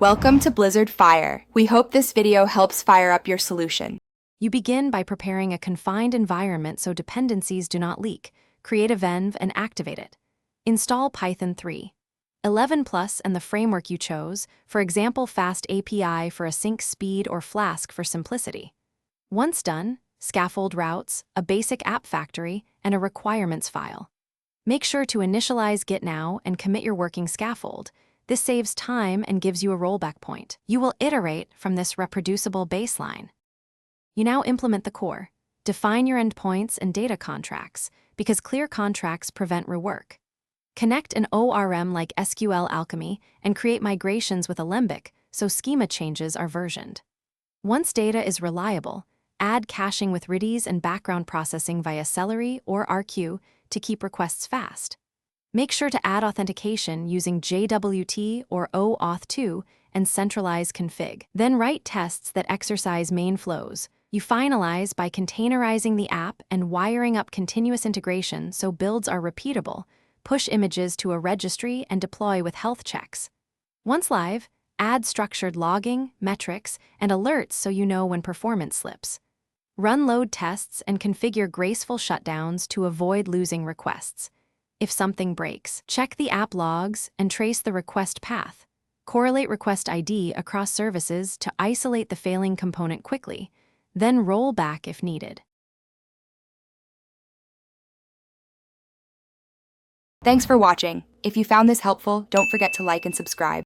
Welcome to Blizzard Fire. We hope this video helps fire up your solution. You begin by preparing a confined environment so dependencies do not leak. Create a venv and activate it. Install Python 3. 11 Plus and the framework you chose, for example Fast API for async speed or Flask for simplicity. Once done, scaffold routes, a basic app factory, and a requirements file. Make sure to initialize Git now and commit your working scaffold. This saves time and gives you a rollback point. You will iterate from this reproducible baseline. You now implement the core. Define your endpoints and data contracts, because clear contracts prevent rework. Connect an ORM like SQL Alchemy and create migrations with Alembic so schema changes are versioned. Once data is reliable, add caching with Redis and background processing via Celery or RQ to keep requests fast. Make sure to add authentication using JWT or OAuth2 and centralize config. Then write tests that exercise main flows. You finalize by containerizing the app and wiring up continuous integration so builds are repeatable. Push images to a registry and deploy with health checks. Once live, add structured logging, metrics, and alerts so you know when performance slips. Run load tests and configure graceful shutdowns to avoid losing requests. If something breaks, check the app logs and trace the request path. Correlate request ID across services to isolate the failing component quickly, then roll back if needed. Thanks for watching. If you found this helpful, don't forget to like and subscribe.